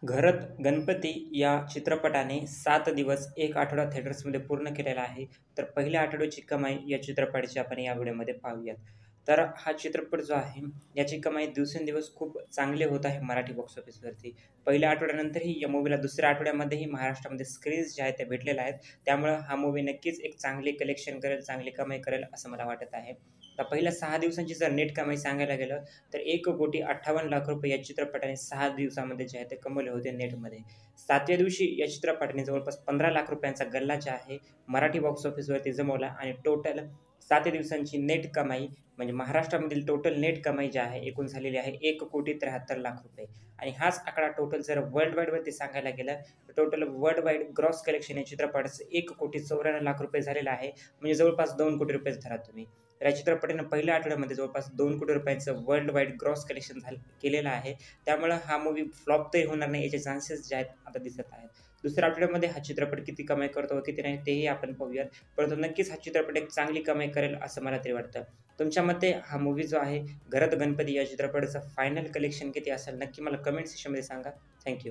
घरात गणपती या चित्रपटाने 7 दिवस 1 आठवडा थिएटर्समध्ये पूर्ण केलेला आहे. तर पहिल्या आठवड्याची कमाई या चित्रपटाची आपण या व्हिडिओमध्ये पाहूयात. तर हा चित्रपट जो आहे, याची कमाई दिवसेंदिवस खूप चांगली होत आहे मराठी बॉक्स ऑफिसवरती. पहिल्या आठवड्यानंतरही या मूव्हीला दुसऱ्या आठवड्यामध्येही महाराष्ट्रामध्ये स्क्रीन्स ज्या आहेत त्या भेटलेल्या आहेत. त्यामुळं हा मूव्ही नक्कीच एक चांगली कलेक्शन करेल, चांगली कमाई करेल असं मला वाटत आहे. तर पहिल्या 6 दिवसांची जर नेट कमाई सांगायला गेलं, तर ₹1,58,00,000 या चित्रपटाने 6 दिवसामध्ये जे आहे ते कमवले होते नेटमध्ये. 7व्या दिवशी या चित्रपटाने जवळपास ₹15,00,000चा गल्ला जे आहे मराठी बॉक्स ऑफिसवरती जमवला आणि टोटल 7 दिवसांची नेट कमाई म्हणजे महाराष्ट्रामधील टोटल नेट कमाई जी आहे एकूण झालेली आहे ₹1,73,00,000 आणि हाच आकडा टोटल जर वर्ल्ड वाईडवरती सांगायला गेला, तर total world wide gross collection या चित्रपटाचं ₹1,94,00,000 झालेलं आहे. म्हणजे जवळपास ₹2,00,00,000 धरा तुम्ही. तर या चित्रपटाने पहिल्या आठवड्यामध्ये जवळपास ₹2,00,00,000 वर्ल्ड वाईड ग्रॉस कलेक्शन केलेलं आहे. त्यामुळं हा मूव्ही फ्लॉप तरी होणार नाही याचे चान्सेस जे आहेत आता दिसत आहेत. दुसऱ्या आठवड्यामध्ये हा चित्रपट किती कमाई करतो व किती नाही तेही आपण पाहूयात. परंतु नक्कीच हा चित्रपट एक चांगली कमाई करेल असं मला तरी वाटतं. तुमच्या मते हा मूव्ही जो आहे घरात गणपती या चित्रपटाचं फायनल कलेक्शन किती असेल नक्की मला कमेंट सेक्शनमध्ये सांगा. थँक